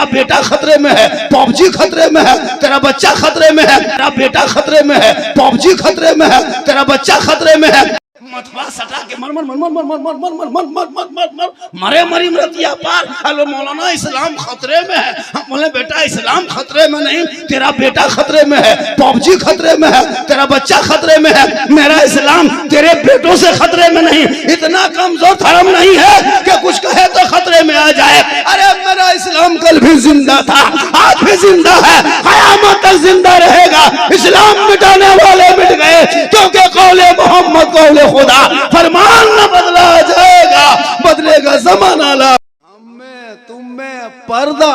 बेटा खतरे में है, पबजी खतरे में है, तेरा बच्चा खतरे में है, तेरा बेटा खतरे में है, पबजी खतरे में है, तेरा बच्चा खतरे में है। मथवा सटा के मर मर मर मर मर मर मर मर मर मर मर मर मर मरे मरी मरतिया पार। हेलो मौलाना इस्लाम खतरे में है। हम बोले बेटा इस्लाम खतरे में नहीं, तेरा बेटा खतरे में है, पबजी खतरे में है, तेरा बच्चा खतरे में है। मेरा इस्लाम तेरे बेटों से खतरे में नहीं। इतना कमजोर धर्म नहीं है कि कुछ कहे तो खतरे में आ जाए। अरे मेरा इस्लाम कल भी जिंदा था, आज भी जिंदा है, कयामत तक जिंदा रहेगा। इस्लाम मिटाने वाले मिट गए, क्योंकि कौले मोहम्मद कौले खुदा, फरमान न बदला जाएगा, बदलेगा जमाना ला। हमें तुम्हें पर्दा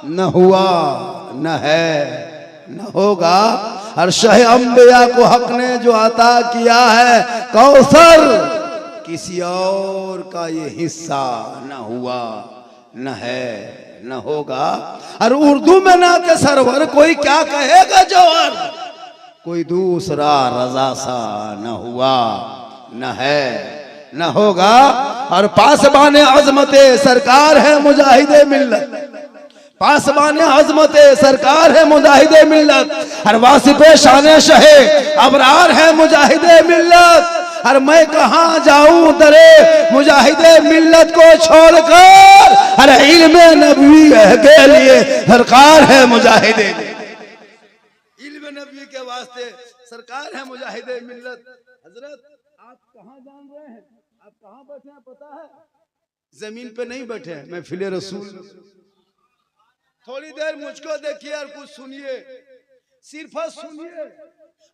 न हुआ न है न होगा। और शह अंबिया को हक ने जो अता किया है कौसर, किसी और का ये हिस्सा न हुआ न है न होगा। और उर्दू में ना के सरवर कोई क्या कहेगा जौहर, कोई दूसरा रजा सा न हुआ न है न होगा। और पासबाने अजमते सरकार है मुजाहिदे मिल्लत, पासबाने अजमते सरकार है मुजाहिदे मिल्लत। और वासिफे शाने शहे अबरार है मुजाहिदे मिल्लत। और मैं कहाँ जाऊं दरे मुजाहिदे मिल्लत को छोड़कर, अरे इल्मे नबी के लिए सरकार है मुजाहिदे, इल्मे नबी के वास्ते सरकार है मुजाहिदे मिल्लत। हजरत आप कहाँ जान रहे हैं, आप कहाँ बैठे हैं पता है? जमीन पे नहीं बैठे, मैं फिले रसूल। थोड़ी देर मुझको देखिए और कुछ सुनिए, सिर्फ सुनिए।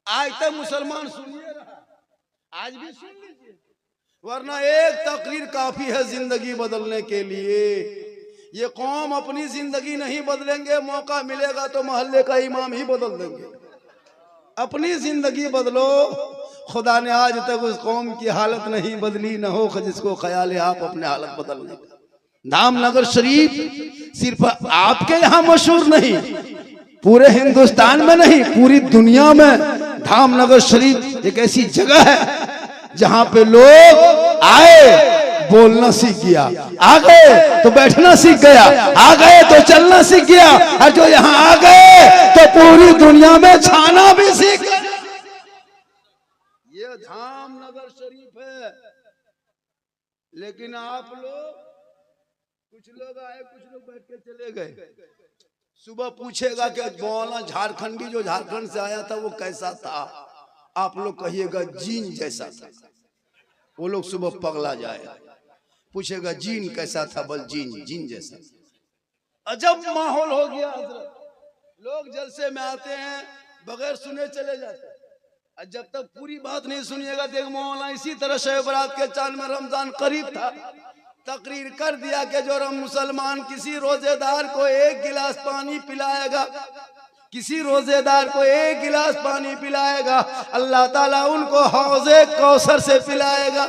आज तक मुसलमान सुनिए रहा, आज भी सुन लीजिए, वरना एक तकरीर काफी है जिंदगी बदलने के लिए। ये कौम अपनी जिंदगी नहीं बदलेंगे, मौका मिलेगा तो मोहल्ले का इमाम ही बदल देंगे। अपनी जिंदगी बदलो। खुदा ने आज तक उस कौम की हालत नहीं बदली, न हो जिसको ख्याल है आप अपने हालत बदलने का। धामनगर शरीफ सिर्फ आपके यहाँ मशहूर नहीं, पूरे हिंदुस्तान में नहीं, पूरी दुनिया में धामनगर शरीफ एक ऐसी जगह है जहां पे लोग आए बोलना सीख गया, आ गए तो बैठना सीख गया, आ गए तो चलना सीख गया, और जो यहाँ आ गए तो पूरी दुनिया में छाना भी सीख गया। ये धामनगर शरीफ है। लेकिन आप लोग, कुछ लोग आए, कुछ लोग बैठ के चले गए। सुबह पूछेगा कि मौलाना झारखंडी जो झारखंड से आया था वो कैसा था, आप लोग कहिएगा जीन जैसा था। वो लोग सुबह पगला जाए। पूछेगा जीन कैसा था, बल जीन जीन जैसा। अजब माहौल हो गया हजरत। लोग जलसे में आते हैं, बगैर सुने चले जाते हैं। जब तक पूरी बात नहीं सुनिएगा, देख मौलाना इसी तरह शब बरात के चांद में रमजान करीब था, तकरीर कर दिया कि जो मुसलमान किसी रोजेदार को एक गिलास पानी पिलाएगा, किसी रोजेदार को एक गिलास पानी पिलाएगा, अल्लाह ताला उनको हौजे कौसर से पिलाएगा।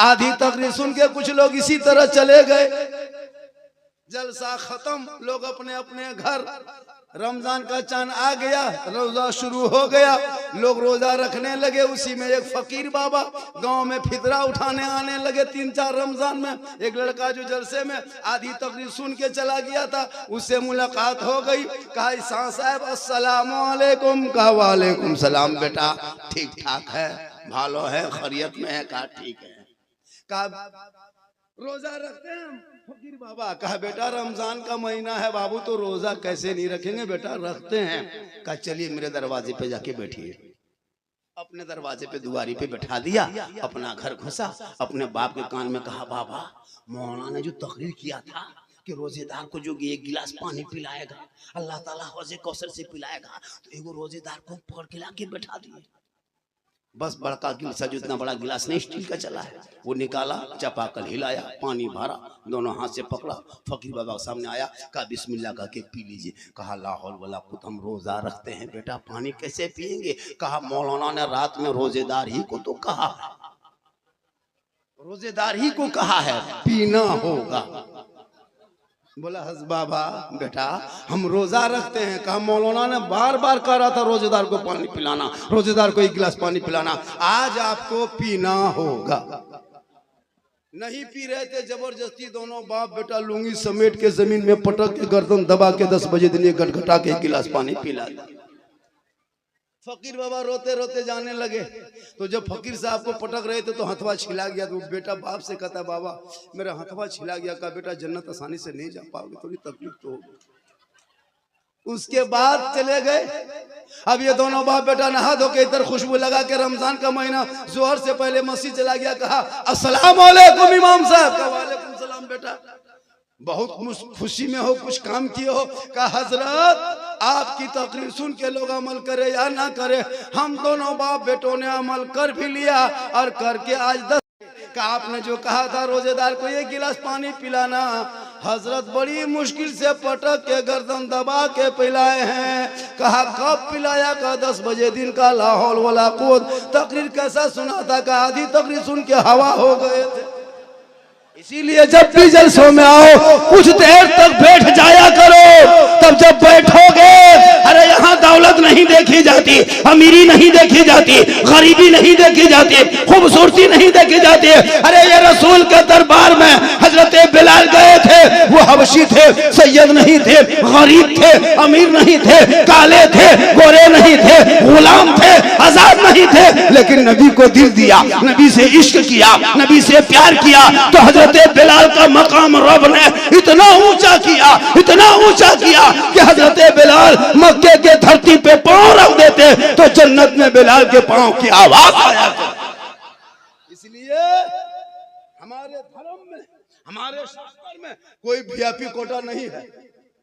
आधी तकरीर सुन के कुछ लोग इसी तरह चले गए। जलसा खत्म, लोग अपने अपने घर। रमजान का चांद आ गया, रोजा शुरू हो गया, लोग रोजा रखने लगे। उसी में एक फकीर बाबा गांव में फितरा उठाने आने लगे। 3-4 रमजान में एक लड़का जो जलसे में आधी तकरीर सुन के चला गया था, उससे मुलाकात हो गई। कहा ईसा साहब अस्सलामु अलैकुम। कहा वालेकुम सलाम। बेटा ठीक ठाक है, भालो है, खैरियत में है? कहा ठीक है। कहा रोजा रखते हैं फकीर बाबा? कहा बेटा रमजान का महीना है बाबू, तो रोजा कैसे नहीं रखेंगे, बेटा रखते हैं। कहा चलिए मेरे दरवाजे पे जाके बैठिए। अपने दरवाजे पे दुआरी पे बैठा दिया, अपना घर घुसा, अपने बाप के कान में कहा बाबा मौलाना ने जो तकरीर किया था कि रोजेदार को जो एक गिलास पानी पिलाएगा अल्लाह ताला हौजे कौसर से पिलाएगा, तो एगो रोजेदार को पकड़ के लाके बैठा दिए। बस बड़का गिलास, जो इतना बड़ा गिलास नहीं स्टील का चला है, वो निकाला, चपाकल हिलाया, पानी भरा, दोनों हाथ से पकड़ा, फकीर बाबा के सामने आया, कहा बिस्मिल्लाह कह के पी लीजिए। कहा ला हौल वला कुव्वत, हम रोजा रखते हैं बेटा, पानी कैसे पिएंगे? कहा मौलाना ने रात में रोजेदार ही को तो कहा है, रोजेदार ही को कहा है पीना होगा। बोला हज बाबा बेटा हम रोजा रखते हैं। कहा मौलाना ने बार बार कह रहा था रोजेदार को पानी पिलाना, रोजेदार को एक गिलास पानी पिलाना, आज आपको पीना होगा। नहीं पी रहे थे, जबरदस्ती दोनों बाप बेटा लुंगी समेट के जमीन में पटक के गर्दन दबा के 10 बजे दिन गटगटा के 1 गिलास पानी पिला दिया। फकीर बाबा रोते रोते जाने लगे। तो जब फकीर साहब को पटक रहे थे तो हथवा छिला गया। तो बेटा बाप से कहता, बाबा मेरा हथवा छिला गया। कहा बेटा जन्नत आसानी से नहीं जा पाओगे, थोड़ी तकलीफ तो होगी। उसके बाद चले गए। अब ये दोनों बाप बेटा नहा धो के इधर खुशबू लगा के रमजान का महीना जोहर से पहले मस्जिद चला गया। कहा अस्सलाम वालेकुम इमाम साहब। कहा वालेकुम सलाम बेटा, बहुत खुशी में हो, कुछ काम किए हो? कहा हजरत आपकी तकरीर सुन के लोग अमल करे या ना करे, हम दोनों बाप बेटों ने अमल कर भी लिया और करके आज 10 का आपने जो कहा था रोजेदार को 1 गिलास पानी पिलाना, हजरत बड़ी मुश्किल से पटक के गर्दन दबा के पिलाए हैं। कहा कब पिलाया? कहा 10 बजे दिन का। लाहौल वाला कुव्वत। तकरीर कैसा सुना था? कहा आधी तकरीर सुन के हवा हो गए थे। इसीलिए जब भी जलसों में आओ कुछ देर तक बैठ जाया करो। तब जब बैठोगे, अरे यहाँ दौलत नहीं देखी जाती, अमीरी नहीं देखी जाती, गरीबी नहीं देखी जाती, खूबसूरती नहीं देखी जाती। अरे ये रसूल के दरबार में हजरत बिलाल गए थे, वो हबशी थे, सैयद नहीं थे, गरीब थे, अमीर नहीं थे, काले थे, गोरे नहीं थे, गुलाम थे, आजाद नहीं थे, लेकिन नबी को दिल दिया, नबी से इश्क किया, नबी से प्यार किया। तो हजरत बिलाल का मकाम रब ने इतना ऊंचा किया, इतना ऊंचा किया कि हजरत बिलाल मक्के के धरती पे पांव रख देते तो जन्नत में बिलाल के पांव की आवाज आया। इसलिए हमारे धर्म में, हमारे शास्त्र में कोई वीआईपी कोटा नहीं है।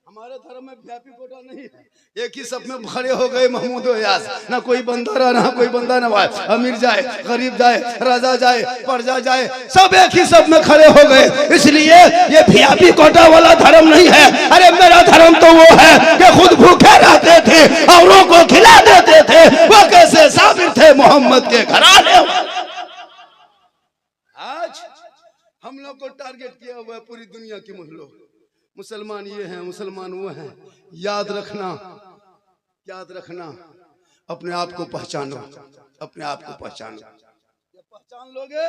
हमारे धर्म में वीआईपी कोटा नहीं है। एक ही सब में खड़े हो गए महमूद यास, ना कोई बंदा रहा, ना कोई बंदा नवाज, अमीर जाए, गरीब जाए, राजा जाए, प्रजा जाए, सब एक ही सब में खड़े हो गए। इसलिए ये वीआईपी कोटा वाला धर्म नहीं है। अरे मेरा धर्म तो वो है कि खुद भूखे रहते थे, औरों को खिला देते थे। वो कैसे साबिर थे मोहम्मद के घराने। आज हम लोग को टारगेट किया हुआ है पूरी दुनिया की मुसलमान ये हैं, मुसलमान वो हैं। याद रखना, याद रखना, अपने आप को पहचानो, अपने आप को पहचानो। जब पहचान लोगे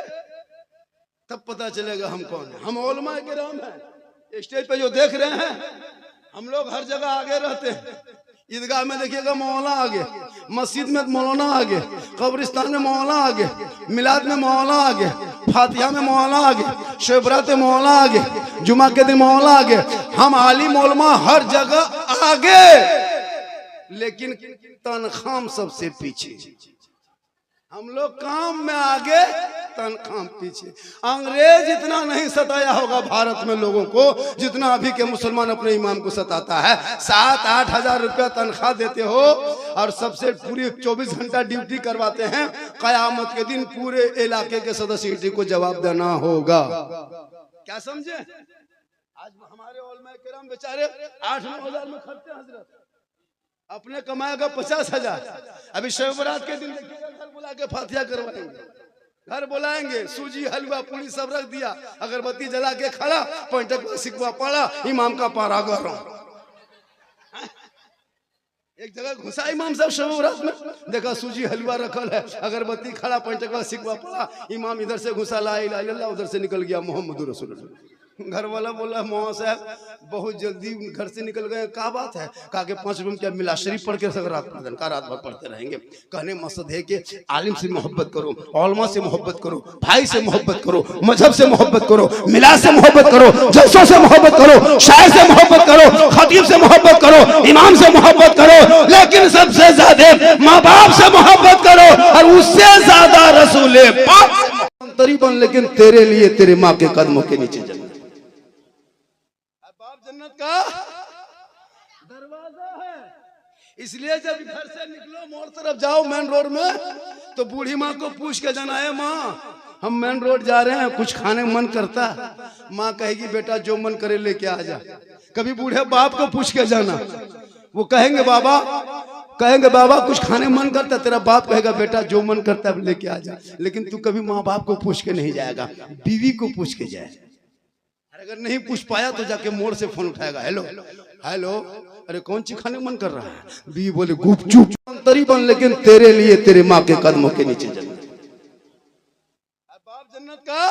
तब पता चलेगा हम कौन है। हम उलमाए किराम हैं। स्टेज पे जो देख रहे हैं, हम लोग हर जगह आगे रहते हैं। ईदगाह में देखिएगा मौलाना आगे, मस्जिद में मौलाना आगे, कब्रिस्तान में मौलाना आगे, मिलाद में मौलाना आगे, फातिहा में मौलाना आगे, शबरात में मौलाना आगे, जुमा के दिन मौलाना आगे। हम आलिम उलमा हर जगह आगे, लेकिन तनख्वाह सबसे पीछे। हम लोग काम में आगे, तनख्वाह पीछे। अंग्रेज इतना नहीं सताया होगा भारत में लोगों को जितना अभी के मुसलमान अपने इमाम को सताता है। 7-8 हजार रुपया तनख्वाह देते हो और सबसे पूरी 24 घंटा ड्यूटी करवाते हैं। कयामत के दिन पूरे इलाके के सदस्य को जवाब देना होगा। क्या समझे? आज हमारे उलमा किराम बेचारे 8-9 हजार में खर्चे हजरत, अपने कमाएगा 50 हजार। अभी शब बरात के दिन देखिएगा, घर बुला के फातिहा करवाएंगे, घर बुलाएंगे, सूजी हलवा पूरी सब रख दिया, अगरबत्ती जला के खड़ा, पैंटक सिकवा पड़ा, इमाम का पारा गरम। एक जगह घुसा इमाम साहब शब बरात में, देखा सूजी हलवा रखल है, अगरबत्ती खड़ा, पैंटक सिकवा पड़ा, इमाम इधर से घुसा ला इलाहा इल्लल्लाह, उधर से निकल गया मोहम्मद रसूलुल्लाह। घर वाला बोला मौला साहब बहुत जल्दी घर से निकल गए, क्या बात है? कहा कि 5 रूम क्या मिला शरीफ पढ़ के रात भर पढ़ते रहेंगे। कहने मकसद है कि आलिम से मोहब्बत करो, उलमा से मोहब्बत करो, भाई से मोहब्बत करो, मजहब से मोहब्बत करो, मिलाद से मोहब्बत करो, जलसों से मोहब्बत करो, शायर से मोहब्बत करो, खतीब से मोहब्बत करो, इमाम से मोहब्बत करो, लेकिन सबसे ज्यादा माँ बाप से मोहब्बत करो और उससे ज्यादा रसूले पाक तरीबन, लेकिन तेरे लिए तेरे माँ के कदमों के नीचे जन्नत। जन्नत का दरवाजा है। इसलिए जब घर से निकलो, मोड़ तरफ जाओ मेन रोड में, तो बूढ़ी माँ को पूछ के जाना है, माँ हम मेन रोड जा रहे हैं, कुछ खाने मन करता? माँ कहेगी बेटा जो मन करे लेके आ जा। कभी बूढ़े बाप को पूछ के जाना, वो कहेंगे बाबा कुछ खाने मन करता, तेरा बाप कहेगा बेटा जो मन करता है लेके आ जा। लेकिन तू कभी माँ बाप को पूछ के नहीं जाएगा, बीवी को पूछ के जाए। अगर नहीं पूछ पाया तो जाके मोड़ से फोन उठाएगा, हेलो हेलो, अरे कौन सी खाने मन कर रहा है? बीवी बोले गुपचुप तरीबन, लेकिन तेरे लिए तेरे माँ के कदमों के नीचे जन्नत। बाप जन्नत का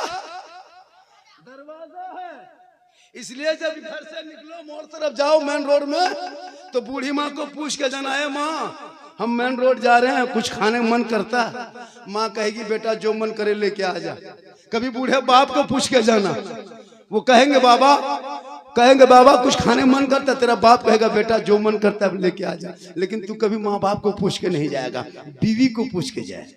दरवाजा है। इसलिए जब घर से निकलो मोड़ तरफ जाओ मेन रोड में तो बूढ़ी माँ को पूछ के जाना है, माँ हम मेन रोड जा रहे हैं, कुछ खाने मन करता। माँ कहेगी बेटा जो मन करे लेके आ जा। कभी बूढ़े बाप को पूछ के जाना, वो कहेंगे बाबा कुछ खाने मन करता, तेरा बाप कहेगा बेटा जो मन करता है लेके आ जा। लेकिन तू कभी माँ बाप को पूछ के नहीं जाएगा, बीवी को पूछ के जाए।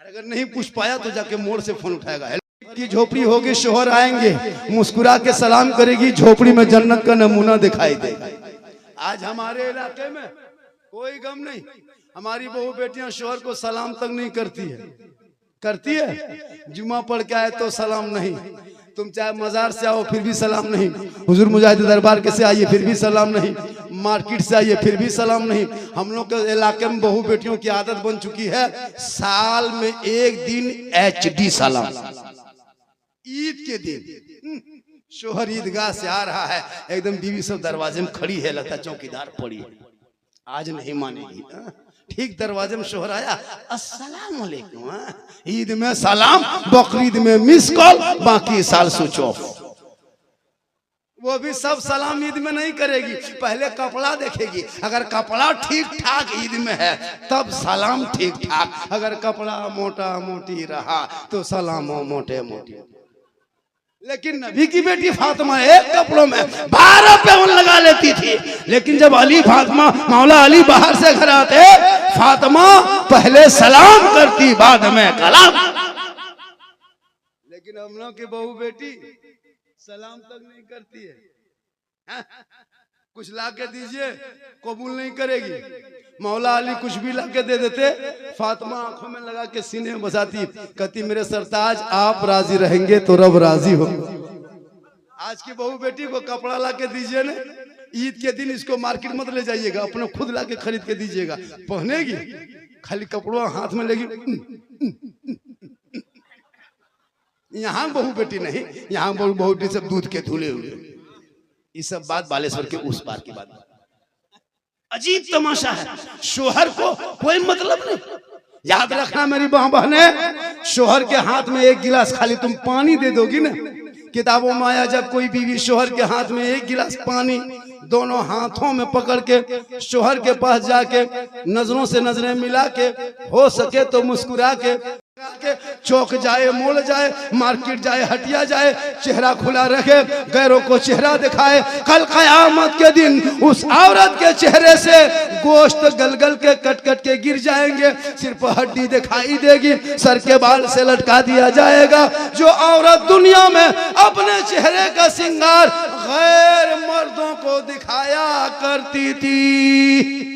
अगर नहीं पूछ पाया तो जाके मोड़ से फोन उठाएगा। की झोपड़ी होगी, शोहर आएंगे, मुस्कुरा के सलाम करेगी, झोपड़ी में जन्नत का नमूना दिखाई देगा। आज हमारे इलाके में कोई गम नहीं, हमारी बहू बेटियां शोहर को सलाम तक नहीं करती है। जुम्मा पढ़ के आए तो सलाम नहीं, तुम चाहे मजार से आओ फिर भी सलाम नहीं, हुजूर मुजाहिद दरबार के से आइए फिर भी सलाम नहीं, मार्केट से आइए फिर भी सलाम नहीं। हम लोग के इलाके में बहू बेटियों की आदत बन चुकी है, साल में एक दिन HD सलाम। ईद के दिन शोहर ईदगाह से आ रहा है, एकदम बीवी सब दरवाजे में खड़ी है, लगता चौकीदार पड़ी है, आज नहीं मानेगी। ठीक दरवाजे में शोहर आया, अस्सलाम वालेकुम। ईद में सलाम, बकरीद में मिस कॉल, बाकी साल स्विच ऑफ। वो भी सब सलाम ईद में नहीं करेगी, पहले कपड़ा देखेगी। अगर कपड़ा ठीक ठाक ईद में है तब सलाम ठीक ठाक, अगर कपड़ा मोटा मोटी रहा तो सलाम मोटे मोटे। लेकिन नबी की बेटी फातिमा एक कपड़ों में 12 पैबंद लगा लेती थी, लेकिन जब अली फातिमा मौला अली बाहर से घर आते, फातिमा पहले सलाम करती बाद में कलाम। लेकिन हम लोग की बहू बेटी सलाम तक नहीं करती है। कुछ ला के दीजिए कबूल नहीं करेगी। मौला अली कुछ भी ला के दे देते, फातिमा आंखों में लगा के सीने में बसाती, कहती मेरे सरताज आप राजी रहेंगे तो रब राजी हो। आज की बहू बेटी को कपड़ा ला के दीजिए ना, ईद के दिन इसको मार्केट मत ले जाइएगा, अपने खुद ला के खरीद के दीजिएगा, पहनेगी, खाली कपड़ों हाथ में लेगी। यहाँ बहू बेटी नहीं, यहाँ बहू बेटी सब दूध के धुले हुए। ये सब बात बालेश्वर के उस पार की बात। अजीब तमाशा है, शोहर को कोई मतलब नहीं। याद रखना मेरी बहने, शोहर के हाथ में एक गिलास खाली तुम पानी दे दोगी ना, किताबों में आया जब कोई बीवी शोहर के हाथ में एक गिलास पानी दोनों हाथों में पकड़ के शोहर के पास जाके नजरों से नजरें मिला के, हो सके तो मुस्कुरा के चौक जाए, मोड़ जाए, मार्केट जाए, हटिया जाए, चेहरा खुला रखे, गैरों को चेहरा दिखाए। कल कयामत के दिन उस औरत के चेहरे से गोश्त गलगल के कट कट के गिर जाएंगे, सिर्फ हड्डी दिखाई देगी, सर के बाल से लटका दिया जाएगा। जो औरत दुनिया में अपने चेहरे का श्रृंगार गैर मर्दों को दिखाया करती थी,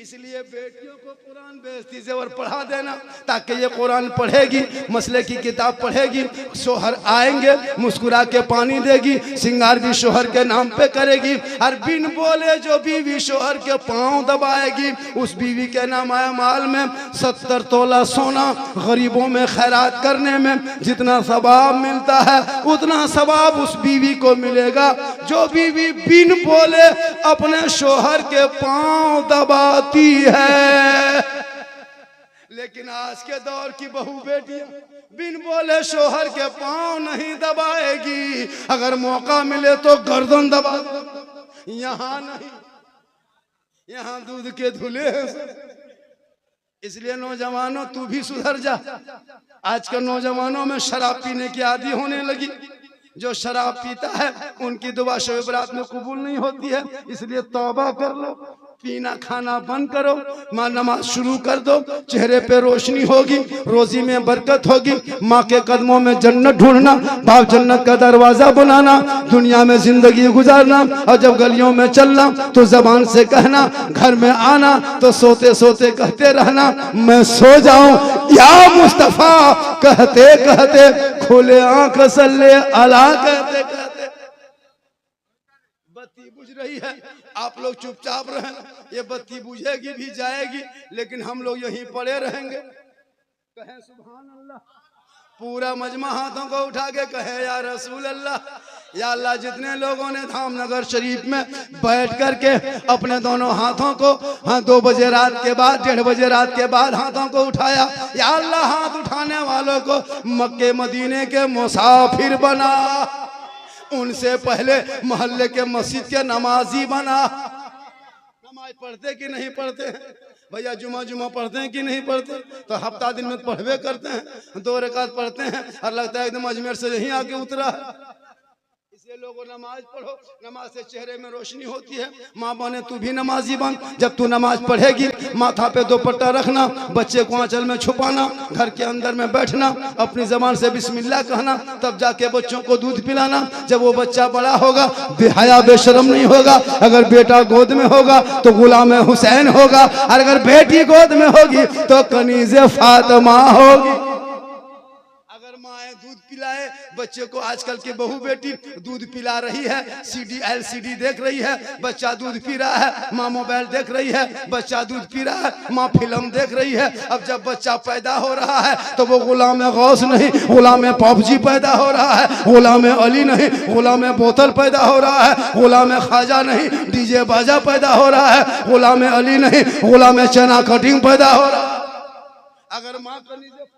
इसलिए बेटियों को कुरान बेइज्जती से और पढ़ा देना, ताकि ये कुरान पढ़ेगी, मसले की किताब पढ़ेगी, शोहर आएंगे मुस्कुरा के पानी देगी, श्रृंगार भी शोहर के नाम पे करेगी। और बिन बोले जो बीवी शोहर के पांव दबाएगी, उस बीवी के नाम आया माल में 70 तोला सोना। गरीबों में खैरात करने में जितना सवाब मिलता है उतना सवाब उस बीवी को मिलेगा जो बीवी बिन बोले अपने शोहर के पांव दबाती है। लेकिन आज के दौर की बहू बेटियां बिन बोले शोहर के पांव नहीं दबाएगी, अगर मौका मिले तो गर्दन दबा। यहाँ नहीं, यहाँ दूध के धुले हैं। इसलिए नौजवानों तू भी सुधर जा। आज के नौजवानों में शराब पीने की आदी होने लगी। जो शराब पीता है उनकी दुआ शब बरात में कबूल नहीं होती है, इसलिए तौबा कर लो, पीना खाना बंद करो, माँ नमाज शुरू कर दो, चेहरे पे रोशनी होगी, रोजी में बरकत होगी, माँ के कदमों में जन्नत ढूंढना, बाप जन्नत का दरवाजा बनाना, दुनिया में जिंदगी गुजारना। और जब गलियों में चलना तो जबान से कहना, घर में आना तो सोते सोते कहते रहना मैं सो जाऊं या मुस्तफा, कहते कहते खोले आंख सल्ले अला कहते कहते। बत्ती बुझ रही है, आप लोग चुपचाप रहें, ये बत्ती बुझेगी भी जाएगी, लेकिन हम लोग यहीं पड़े रहेंगे। कहें सुभान अल्लाह। पूरा मजमा हाथों को उठा के कहे या रसूल अल्लाह, या अल्लाह जितने लोगों ने धामनगर शरीफ में बैठ करके अपने दोनों हाथों को 2 बजे रात के बाद 1:30 बजे रात के बाद हाथों को उठाया, या अल्लाह हाथ उठाने वालों को मक्के मदीने के मुसाफिर बना, उनसे पहले मोहल्ले के मस्जिद के नमाजी बना। नमाज पढ़ते कि नहीं पढ़ते हैं भैया? जुमा पढ़ते हैं कि नहीं पढ़ते? तो हफ्ता दिन में पढ़वे करते हैं, 2 रकात पढ़ते हैं और लगता है एकदम अजमेर से यहीं आके उतरा है। इसलिए लोगों नमाज पढ़ो, नमाज से चेहरे में रोशनी होती है। माँ बने तू भी नमाजी बन, जब तू नमाज पढ़ेगी माथा पे दुपट्टा रखना, बच्चे को आंचल में छुपाना, घर के अंदर में बैठना, अपनी जबान से बिस्मिल्लाह कहना, तब जाके बच्चों को दूध पिलाना। जब वो बच्चा बड़ा होगा बेहया बेशरम नहीं होगा। अगर बेटा गोद में होगा तो गुलाम हुसैन होगा, और अगर बेटी गोद में होगी तो कनीज़े फातिमा होगी। अगर माएँ दूध पिलाए बच्चे को, आजकल की बहू बेटी दूध पिला रही है, CD LCD देख रही है, बच्चा दूध पी रहा है, माँ मोबाइल देख रही है, बच्चा दूध पी रहा है, माँ फिल्म देख रही है। अब जब बच्चा पैदा हो रहा है तो वो गुलाम गौस नहीं, गुलाम PUBG पैदा हो रहा है, गुलाम अली नहीं, गुलाम बोतल पैदा हो रहा है, गुलाम ख्वाजा नहीं, DJ बाजा पैदा हो रहा है, गुलाम अली नहीं, गुलाम चना कटिंग पैदा हो रहा है। अगर माँ कनीज़े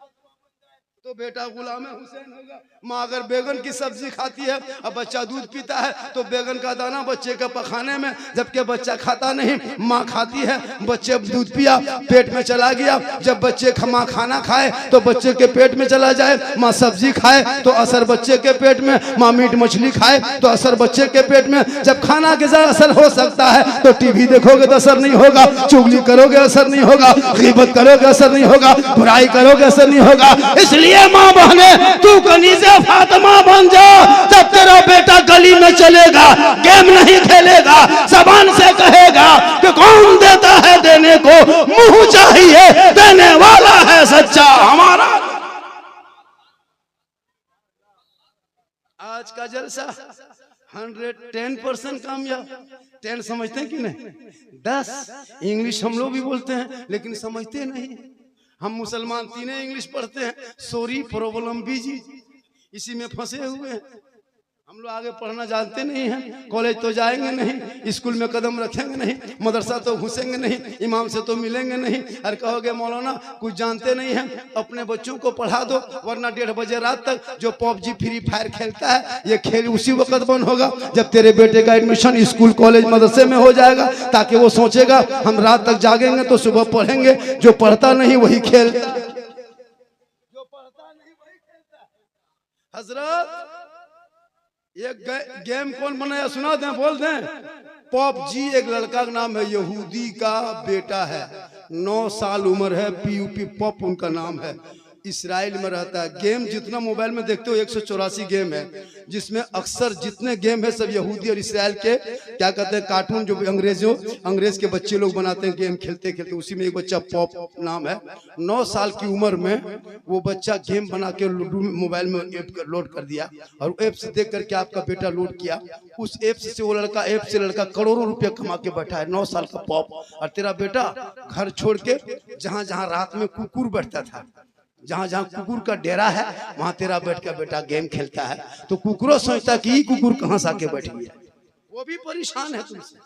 तो बेटा गुलाम हुसैन होगा। माँ अगर बैगन की सब्जी खाती है और बच्चा दूध पीता है तो बैगन का दाना बच्चे के पखाने में, जबकि बच्चा खाता नहीं, माँ खाती है। बच्चे दूध पिया, पेट में चला गया, जब बच्चे माँ खाना खाए तो बच्चे के पेट में चला जाए। माँ सब्जी खाए तो असर बच्चे के पेट में, माँ मीट मछली खाए तो असर बच्चे के पेट में। जब खाना के साथ असर हो सकता है तो टीवी देखोगे तो असर नहीं होगा, चुगली करोगे असर नहीं होगा, गीबत करोगे असर नहीं होगा, बुराई करोगे असर नहीं होगा। इसलिए माँ बहने तू कनीज़े फातिमा बन जा। जब तेरा बेटा गली में चलेगा गेम नहीं खेलेगा, जबान से कहेगा कि कौन देता है देने को, मुंह चाहिए देने वाला है सच्चा हमारा। आज का जलसा 110% कामयाब। 10 समझते हैं कि नहीं? 10 इंग्लिश हम लोग भी बोलते हैं लेकिन समझते नहीं। हम मुसलमान 3 इंग्लिश पढ़ते हैं, सॉरी, प्रॉब्लम, बिजी, इसी में फंसे हुए हैं। हम लोग आगे पढ़ना जानते नहीं हैं, कॉलेज तो जाएंगे नहीं, स्कूल में कदम रखेंगे नहीं, मदरसा तो घुसेंगे नहीं, इमाम से तो मिलेंगे नहीं, और कहोगे मौलाना कुछ जानते नहीं हैं। अपने बच्चों को पढ़ा दो, वरना 1:30 बजे रात तक जो PUBG फ्री फायर खेलता है ये खेल उसी वक्त बंद होगा जब तेरे बेटे का एडमिशन स्कूल कॉलेज मदरसे में हो जाएगा, ताकि वो सोचेगा हम रात तक जागेंगे तो सुबह पढ़ेंगे। जो पढ़ता नहीं वही खेलता, जो पढ़ता नहीं वही खेलता। हजरत ये गेम कौन बनाया सुना दें, बोल दें? PUBG एक लड़का का नाम है, यहूदी का बेटा है, 9 साल उम्र है, PUP पॉप उनका नाम है, इसराइल में रहता है। गेम जितना मोबाइल में देखते हो 184 गेम है, जिसमें अक्सर जितने गेम है सब यहूदी और इसराइल के क्या कहते हैं कार्टून, जो अंग्रेज के बच्चे लोग बनाते हैं गेम खेलते खेलते। उसी में एक बच्चा पॉप नाम है, 9 साल की उम्र में वो बच्चा गेम बना के मोबाइल में ऐप लोड कर दिया, और ऐप से देख करके आपका बेटा लोड किया। उस ऐप से वो लड़का, ऐप से लड़का करोड़ों रुपये कमा के बैठा है, 9 साल का पॉप। और तेरा बेटा घर छोड़ के जहाँ जहाँ रात में कुकुर बैठता था, जहाँ जहाँ कुकुर का डेरा है वहाँ तेरा बैठ के बेटा गेम खेलता है, तो कुकुरों सोचता कि ये कुकुर कहाँ से आके बैठी है। वो भी परेशान है तुमसे,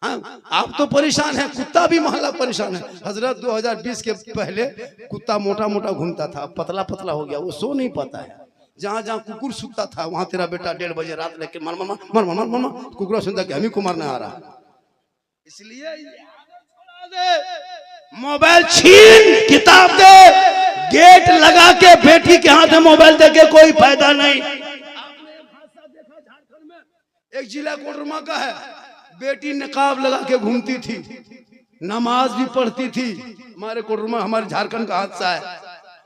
हाँ आप तो परेशान है, कुत्ता भी मोहल्ला परेशान है। हजरत 2020 के पहले कुत्ता मोटा मोटा घूमता था, पतला पतला हो गया, वो सो नहीं पाता है। जहाँ जहाँ कुकुर सुतता था वहाँ तेरा बेटा 1:30 बजे रात लेके मर मर मर मर मर मर कुकुरों सुनता कि हमें को मारने आ रहा। इसलिए मोबाइल छीन, किताब दे, गेट लगा के बेटी के हाथ में मोबाइल दे के कोई फायदा नहीं। आपने एक हादसा देखा झारखंड में, एक जिला कोडरमा का है, बेटी नकाब लगा के घूमती थी, नमाज भी पढ़ती थी। हमारे कोडरमा, हमारे झारखंड का हादसा है,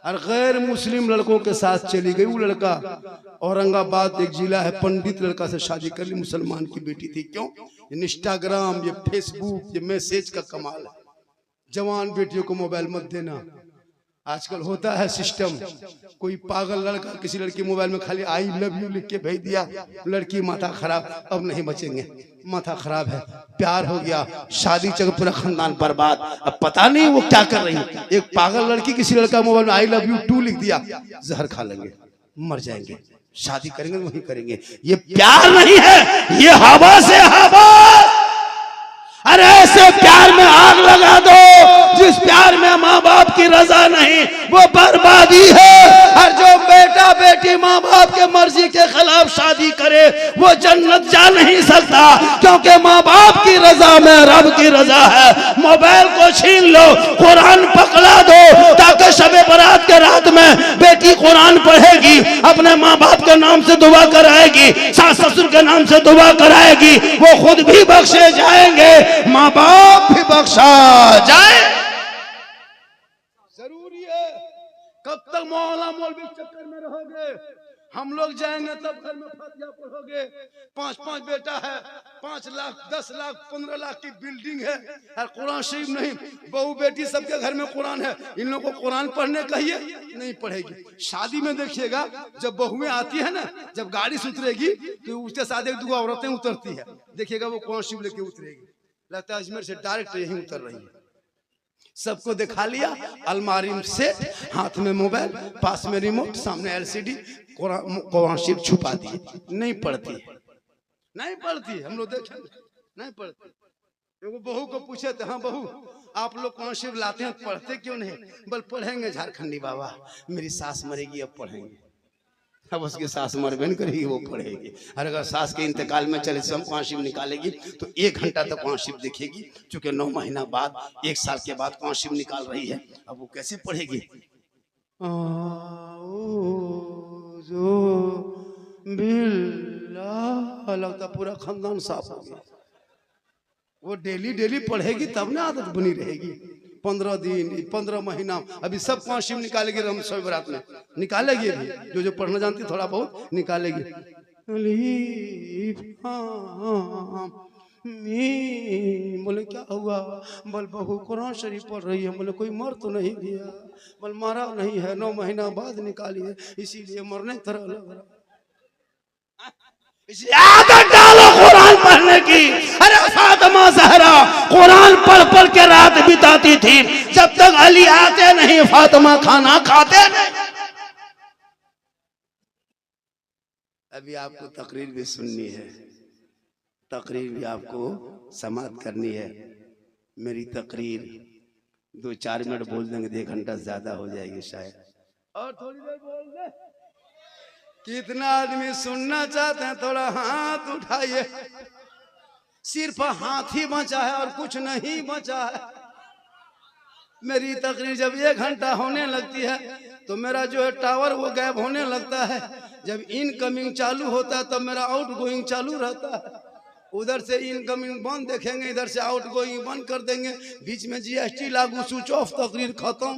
और गैर मुस्लिम लड़कों के साथ चली गई। वो लड़का औरंगाबाद एक जिला है, पंडित लड़का से शादी कर ली, मुसलमान की बेटी थी। क्यों? इंस्टाग्राम, ये फेसबुक, ये मैसेज का कमाल है। जवान बेटियों को मोबाइल मत देना। आजकल होता है सिस्टम, कोई पागल लड़का किसी लड़की मोबाइल में खाली आई लव यू लिख के भेज दिया, लड़की माथा खराब, अब नहीं बचेंगे, माथा खराब है, प्यार हो गया, शादी चल पूरा खानदान बर्बाद, अब पता नहीं वो क्या कर रही है। एक पागल लड़की किसी लड़का मोबाइल में आई लव यू 2 लिख दिया, जहर खा लेंगे, मर जाएंगे, शादी करेंगे वही करेंगे। ये प्यार नहीं है, ये हवा से हवा। अरे ऐसे प्यार में आग लगा दो जिस प्यार में माँ बाप की रजा नहीं, वो बर्बादी है। और जो बेटा बेटी माँ बाप के मर्जी के खिलाफ शादी करे वो जन्नत जा नहीं सकता, क्योंकि माँ बाप की रजा में रब की रजा है। मोबाइल को छीन लो, कुरान पकड़ा दो, ताकि शबे बारात के रात में बेटी कुरान पढ़ेगी, अपने माँ बाप के नाम से दुआ कराएगी, सास ससुर के नाम से दुआ कराएगी, वो खुद भी बख्शे जाएंगे, माँ बाप भी बख्शा जाए। जरूरी है। कब तक मौला मौलवी चक्कर में रहोगे? हम लोग जाएंगे तब घर में फातिहा पढ़ोगे। 5-5 बेटा है, 5 लाख 10 लाख 15 लाख की बिल्डिंग है और कुरान शरीफ नहीं, बहू बेटी सबके घर में कुरान है, इन लोगों को कुरान पढ़ने कहिए नहीं पढ़ेगी। शादी में देखिएगा जब बहुएं आती है ना, जब गाड़ी से उतरेगी तो उसके साथ 1-2 औरतें उतरती है, देखिएगा वो कुरान शरीफ लेके उतरेगी, लगता है अजमेर से डायरेक्ट यही उतर रही है। सबको दिखा लिया, अलमारी में सेट, हाथ में मोबाइल, पास में रिमोट, सामने एलसीडी, कुरान शरीफ छुपा दिए, नहीं पढ़ती है, नहीं पढ़ती, हम लोग देखें नहीं पढ़ती। एगो बहू को पूछे तो हाँ बहू आप लोग कुरान शरीफ लाते हैं, पढ़ते क्यों नहीं? बल पढ़ेंगे झारखंडी बाबा, मेरी सास मरेगी अब पढ़ेंगे। अब उसकी सास मरबेन करेगी वो पढ़ेगी, और अगर सास के इंतकाल में चले सब कुरान शरीफ निकालेगी तो 1 घंटा तक कुरान शरीफ दिखेगी, चूंकि 9 महीना बाद 1 साल के बाद कुरान शरीफ निकाल रही है, अब वो कैसे पढ़ेगी? लगता पूरा खानदान साफ हो गया। वो डेली पढ़ेगी तब ना आदत बनी रहेगी। 15 दिन 15 महीना अभी सब कुरान शरीफ निकालेगी, रम शब बारात में निकालेगी, भी जो पढ़ना जानती थोड़ा बहुत निकालेगी। बोले क्या हुआ? बोल बहू कुरान शरीफ पढ़ रही है। बोले कोई मर तो नहीं गया? बोल मारा नहीं है, 9 महीना बाद निकाली है, इसीलिए मरने की तरह लग रहा। आदत डालो कुरान पढ़ने की। अरे फातिमा ज़हरा कुरान पढ़ के रात बिताती थी, जब तक अली आते नहीं फातिमा खाना खाते नहीं। अभी आपको तकरीर भी सुननी है, तकरीर भी आपको समाप्त करनी है। मेरी तकरीर 2-4 मिनट बोल देंगे, 1 घंटा ज्यादा हो जाएगी शायद, और थोड़ी देर बोल दे। कितना आदमी सुनना चाहते हैं? थोड़ा हाथ उठाइए। सिर्फ हाथ ही बचा है और कुछ नहीं बचा है। मेरी तकरीर जब 1 घंटा होने लगती है तो मेरा जो है टावर वो गायब होने लगता है। जब इनकमिंग चालू होता है तब मेरा आउटगोइंग चालू रहता है। उधर से इनकमिंग बंद देखेंगे, इधर से आउटगोइंग बंद कर देंगे, बीच में जीएसटी लागू, स्विच ऑफ, तकरीर खत्म।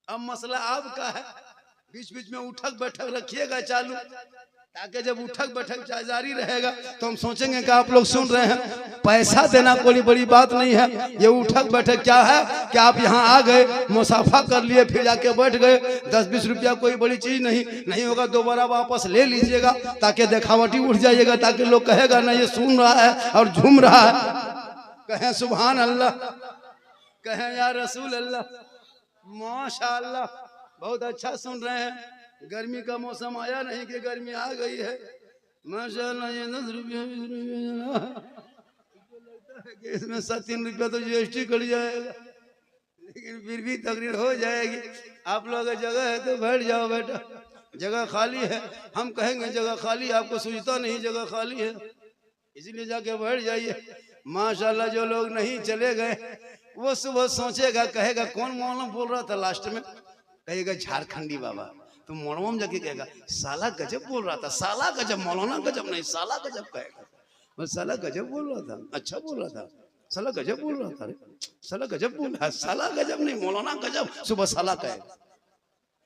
अब मसला आपका है, बीच बीच में उठक बैठक रखिएगा चालू, ताकि जब उठक बैठक जारी रहेगा तो हम सोचेंगे कि आप लोग सुन रहे हैं। पैसा देना कोई बड़ी बात नहीं है, ये उठक बैठक क्या है कि आप यहाँ आ गए, मुसाफा कर लिए, फिर जाके बैठ गए, 10-20 रुपया कोई बड़ी चीज नहीं होगा, दोबारा वापस ले लीजिएगा ताकि दिखावटी उठ जाइएगा, ताकि लोग कहेगा ना ये सुन रहा है और झूम रहा है। कहें सुभान अल्लाह, कहें या रसूल अल्लाह, माशाअल्लाह, बहुत अच्छा सुन रहे हैं। गर्मी का मौसम आया नहीं कि गर्मी आ गई है, माशाअल्लाह। ये 10 रुपया इसमें 7-3 रुपया तो जीएसटी कट जाएगा, लेकिन फिर भी तकरीर हो जाएगी। आप लोग जगह है तो बैठ जाओ बेटा, जगह खाली है। हम कहेंगे जगह खाली, आपको सूझता नहीं जगह खाली है, इसीलिए जाके बैठ जाइए। माशाअल्लाह जो लोग नहीं चले गए वो सुबह सोचेगा, कहेगा कौन मौलाना बोल रहा था लास्ट में, कहेगा झारखंडी बाबा। तो मोड़वा में जाके कहेगा साला गजब बोल रहा था, साला गजब, मौलाना गजब नहीं, साला गजब कहेगा। बस साला गजब बोल रहा था, अच्छा बोल रहा था, साला गजब बोल रहा था, अरे साला गजब बोल रहा है, साला गजब नहीं, मौलाना गजब, सुबह साला कहेगा।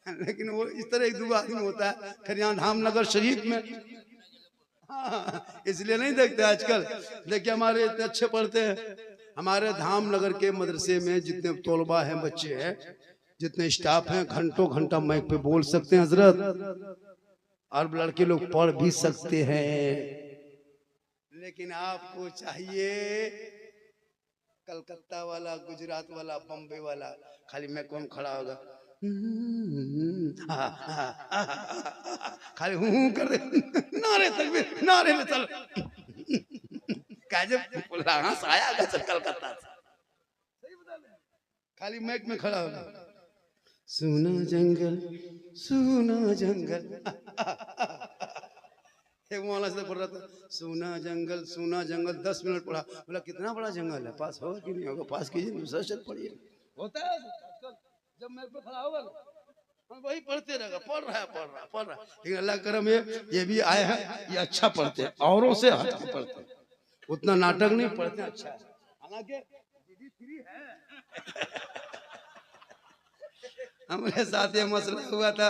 लेकिन वो इस तरह 1-2 आदमी होता है फिर यहाँ धामनगर शरीफ में। हाँ, इसलिए नहीं देखते आजकल। देखिए हमारे इतने अच्छे पढ़ते हैं, हमारे धामनगर के मदरसे में जितने तोलबा हैं, बच्चे हैं, जितने स्टाफ हैं घंटों घंटा माइक पे बोल सकते हैं हजरत, और लड़के लोग पढ़ भी सकते हैं, लेकिन आपको चाहिए कलकत्ता वाला, गुजरात वाला, बम्बे वाला, खाली मैं कौन खड़ा होगा खाली हूं कर दे, नारे तकबीर, नारे में चल आया कलकत्ता से, खाली मैक में खड़ा होगा, सुना जंगल सुना जंगल एक मौलाना से पढ़ रहा था, सुना जंगल 10 मिनट पढ़ा, बोला कितना बड़ा जंगल है, पास होगा कि नहीं होगा, पास कीजिए, मुसलसल पढ़िए। होता है जब मैं पे खड़ा होगा हम वही पढ़ते रहेगा, पढ़ रहा, लेकिन अल्लाह करम ये भी आए हैं, ये अच्छा पढ़ते हैं, औरों से हट के पढ़ते हैं, उतना नाटक नहीं पढ़ते, अच्छा है, हालांकि दीदी फ्री है। हमारे साथ ये मसला हुआ था,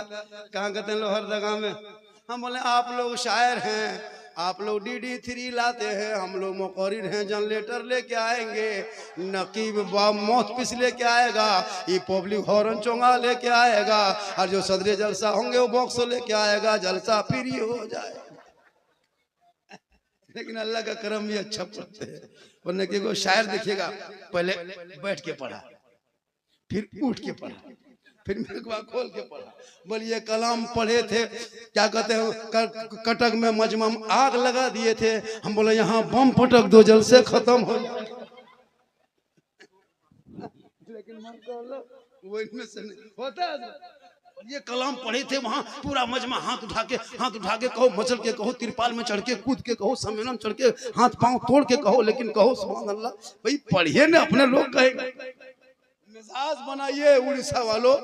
कहाँ कहते हैं लोहरदगा में, हम बोले आप लोग शायर हैं, आप लोग DD3 लाते हैं, हम लोग मुकर्रिर हैं, जनरेटर लेके आएंगे, नकीब मौत पिस लेके आएगा, ये पब्लिक हॉर्न चोंगा लेके आएगा, और जो सदरे जलसा होंगे वो बॉक्स लेके आएगा, जलसा फ्री हो जाए। लेकिन अल्लाह का करम भी अच्छा पढ़ते हैं, वरना कि वो शायर देखिएगा, पहले बैठ के पढ़ा, फिर उठ के पढ़ा, फिर मेरे को खोल के पढ़ा, बोलिए कलाम पढ़े थे, क्या कहते हैं, कटक में मजमा आग लगा दिए थे, हम बोले यहाँ बम पटक दो जलसे खत्म हो जाए, लेकिन वो इनमें से नहीं होता है। ये कलाम पढ़े थे, वहां पूरा मजमा हाथ उठा के कहो, मचल के कहो, तिरपाल में चढ़ के कूद के कहो, सम्मेलन चढ़ के हाथ पांव तोड़ के कहो, लेकिन कहो सुभान अल्लाह, भाई पढ़िए ना, अपने लोग कहेंगे। मिजाज बनाइए उड़ीसा वालों,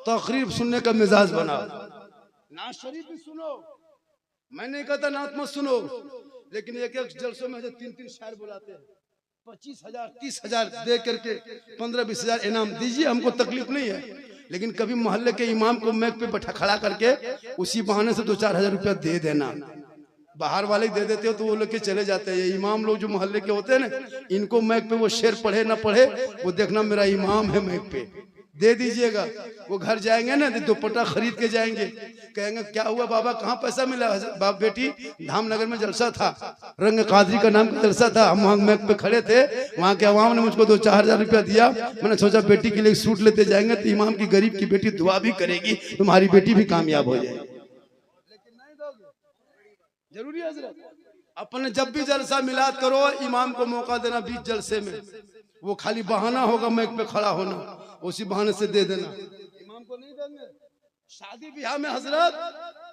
तकरीर सुनने का मिजाज बनाओ, नात शरीफ भी सुनो, मैं नहीं कहता नात मत सुनो, लेकिन एक जलसों में 3-3 शायर बुलाते हैं, 25,000 30,000 दे करके 15-20 हजार इनाम दीजिए, हमको तकलीफ नहीं है, लेकिन कभी मोहल्ले के इमाम को मैक पे बैठा खड़ा करके उसी बहाने से 2-4 हजार रुपया दे देना, बाहर वाले दे देते हो तो वो लोग के चले जाते हैं, ये इमाम लोग जो मोहल्ले के होते हैं ना, इनको मैक पे वो शेर पढ़े ना पढ़े, वो देखना मेरा इमाम है, मैक पे दे दीजिएगा, वो घर जाएंगे ना, दुपट्टा खरीद के जाएंगे, कहेंगे क्या हुआ बाबा, कहाँ पैसा मिला, बाप बेटी धामनगर में जलसा था, रंग कादरी का नाम का जलसा था, हम वहाँ मैक पे खड़े थे, वहाँ के अवाम ने मुझको 2-4 हजार रुपया दिया, मैंने सोचा बेटी के लिए सूट लेते जाएंगे तो इमाम की गरीब की बेटी दुआ भी करेगी, तुम्हारी बेटी भी कामयाब हो जाएगी, जरूरी है हजरत, अपने जब भी जलसा मिलाद करो, इमाम को मौका देना, 20 जलसे में वो खाली बहाना होगा मैक पे खड़ा होना, उसी बहाने से दे देना, इमाम को नहीं देंगे। शादी ब्याह में हजरत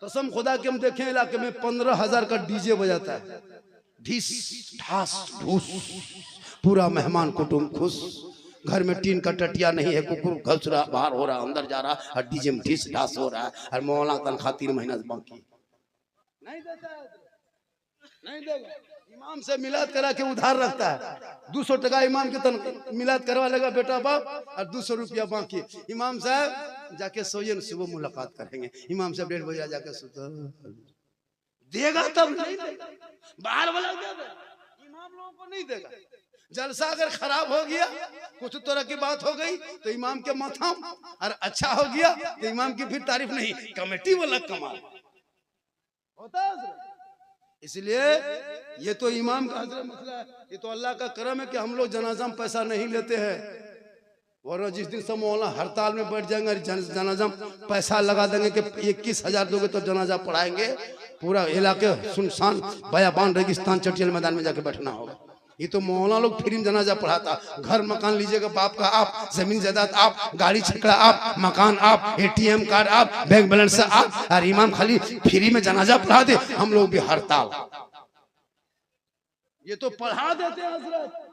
कसम खुदा के हम देखे इलाके में 15,000 का डीजे बजाता है, ढीस ढास ढूस, पूरा मेहमान कुटुंब खुश, घर में टीन का टटिया नहीं है, कुकुर घुस रहा, बाहर हो रहा, अंदर जा रहा, और डीजे में ढीस ढास हो रहा है, और मौलाना तनख्वाह 3 महीना से बाकी नहीं देता है, नहीं देगा। इमाम से मिलाद करा के उधार रखता है, 200 टका इमाम के मिलाद करवा लेगा बेटा बाप, और 200 रुपया बाकी। इमाम साहब जाके सोइए न, सुबह मुलाकात करेंगे, इमाम साहब 1:30 बजे जाके सुतो देगा, तब नहीं देगा, बाहर वाला देगा, इमाम लोगों को नहीं देगा। जलसा अगर खराब हो गया, कुछ तरह की बात हो गई तो इमाम के माथा, और अच्छा हो गया तो इमाम की फिर तारीफ नहीं, कमेटी वाला कमाल होता है। इसलिए ये तो इमाम का हजरत मसला है, ये तो अल्लाह का करम है कि हम लोग जनाजा में पैसा नहीं लेते हैं, वरना जिस दिन सब मौलाना हड़ताल में बैठ जाएंगे, जनाजा में पैसा लगा देंगे कि 21,000 दोगे तो जनाजा पढ़ाएंगे, पूरा इलाके सुनसान बयाबान रेगिस्तान चटियल मैदान में जाके बैठना होगा। ये तो मौलाना लोग फ्री में जनाजा पढ़ाता, घर मकान लीजिएगा बाप का आप, जमीन जायदाद आप, गाड़ी छकड़ा आप, मकान आप, ATM कार्ड आप, बैंक बैलेंस आप, और इमाम खाली फ्री में जनाजा पढ़ा दे, हम लोग भी हड़ताल। ये तो पढ़ा देते हैं हजरत,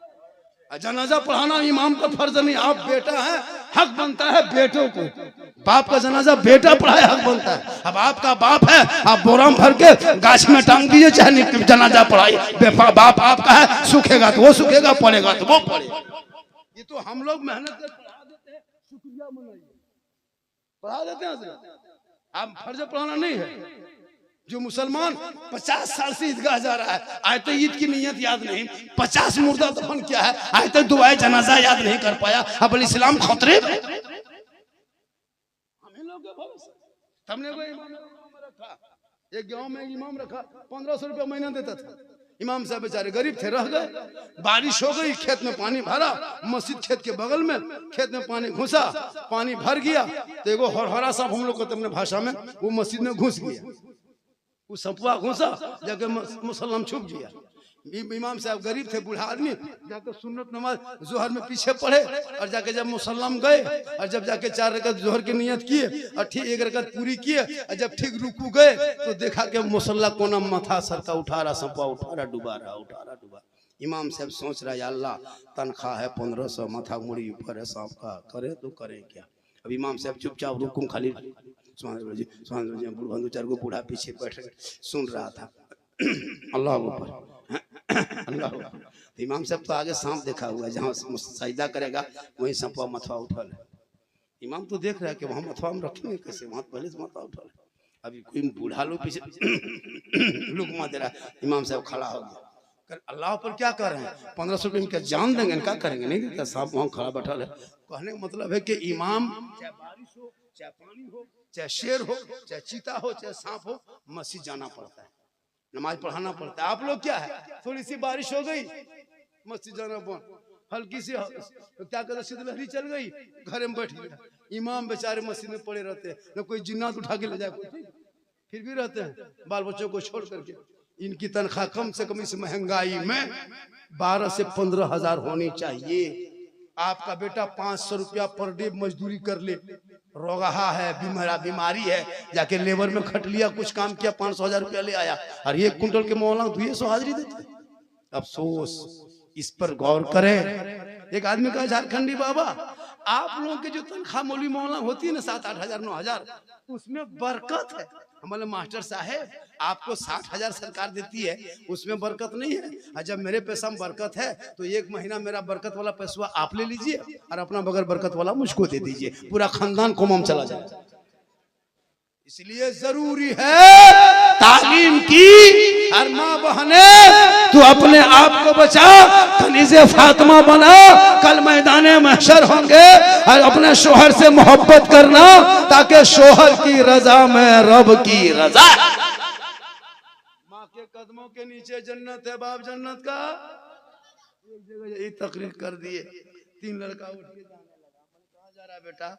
जनाजा पढ़ाना इमाम का फर्ज नहीं, आप बेटा है, हक बनता है बेटों को, बाप का जनाजा बेटा पढ़ाए हक बनता है। अब आपका बाप है, आप बोराम भर के गाछ में टांग दीजिए, चाहे जनाजा पढ़ाइए, बाप आपका है, सूखेगा तो वो सूखेगा, पड़ेगा तो वो पड़ेगा। ये तो हम लोग मेहनत से पढ़ा देते हैं, शुक्रिया मनाइए, पढ़ा देते हैं, आप फर्ज पढ़ाना नहीं है। जो मुसलमान 50 साल से ईदगाह जा रहा है, आए तो ईद की नीयत याद नहीं, 50 मुर्दा दफन किया है, आए तो दुआए जनाजा याद नहीं कर पाया, अब इस्लाम खतरे में। के भरोसे हमने कोई इमाम रखा, एक गांव में इमाम रखा, 1500 रुपया महीना देता था। इमाम साहब बेचारे गरीब थे, रह गए। बारिश हो गई, खेत में पानी भरा, मस्जिद खेत के बगल में, खेत में पानी घुसा, पानी भर गया तो एगो हरहरा साहब हम लोग को अपने भाषा में वो मस्जिद में घुस गया। वो सपुआ घुसा, जाके मुसल्लम छुप गया। इमाम साहब गरीब थे, बूढ़ा आदमी, जाकर सुन्नत नमाज जोहर में पीछे पढ़े और जाके जब मुसल्लम गए और जब जाके 4 रकात जोहर की नियत किए और ठीक 1 रकात पूरी किए और जब ठीक रुकू गए तो देखा कि मुसल्ला कोना माथा सर का उठा रहा, सपा उठा रहा, डुबा रहा। इमाम साहब सोच रहा है अल्लाह तनख्वाह है 1500, माथा मुड़ी ऊपर है सांप का, करे तो करे क्या। अब इमाम साहब चुपचाप रुकूं खाली बंधु 4 गो बूढ़ा पीछे बैठ सुन रहा था। अल्लाह ऊपर अल्लाह। तो इमाम साहब तो आगे सांप देखा हुआ है, जहाँ सजदा करेगा वहीं सांपा मथवा उठल है। इमाम तो देख रहा है कि वहाँ मथवा हम रखेंगे कैसे, वहाँ पहले से मथवा उठल है। अभी कोई बूढ़ा लोग पीछे लुकमा दे रहा है, इमाम साहब खड़ा हो गया। अल्लाह पर क्या कर रहे हैं, 1500 रुपये इनका जान देंगे, क्या करेंगे, नहीं देता। सांप वहाँ खड़ा बैठा है। कहने का मतलब है कि इमाम चाहे बारिश हो, चाहे पानी हो, चाहे शेर हो, चाहे चीता हो, चाहे सांप हो, मस्जिद जाना पड़ता है, नमाज पढ़ाना पड़ता है। आप लोग क्या है, थोड़ी सी बारिश हो गई मस्जिद जाना बंद, हल्की सी तो क्या कहते शीतलहरी चल गई, घर में बैठ गया। इमाम बेचारे मस्जिद में पड़े रहते हैं, न कोई जिन्नात उठा के ले जाए, कोई फिर भी रहते हैं बाल बच्चों को छोड़ करके। इनकी तनख्वाह कम से कम इस महंगाई में 12 से 15 हजार होनी चाहिए। आपका बेटा 500 रुपया पर डे मजदूरी कर ले, रोगाहा है, बीमारी है, जाके लेबर में खट लिया, कुछ काम किया, 500,000 रुपया ले आया और 1 कुंटल के मौलाना 200 हाजिरी देते। अफसोस, इस पर गौर करें। एक आदमी कहा झारखंडी बाबा आप लोगों के जो तनख्वाह मौलवी मौलाना होती है ना 7-8 हजार 9 हजार, उसमें बरकत है। हमारे मास्टर साहेब आपको 60,000 सरकार देती है, उसमें बरकत नहीं है। और जब मेरे पैसा में बरकत है तो 1 महीना मेरा बरकत वाला पैसा आप ले लीजिए और अपना बगैर बरकत वाला मुझको दे दीजिए, पूरा खानदान कोमम चला जाए। इसलिए जरूरी है तालीम की। हर माँ बहने तू अपने आप को बचा, कनीज़े फातिमा बना, कल मैदाने महशर होंगे। और अपने शोहर से मोहब्बत करना ताकि शोहर की रजा में रब की रजा। माँ के कदमों के नीचे जन्नत है, बाप जन्नत का। एक जगह यही तकरीर कर दिए, 3 लड़का उठ के जाने लगा, कहाँ जा रहा है बेटा,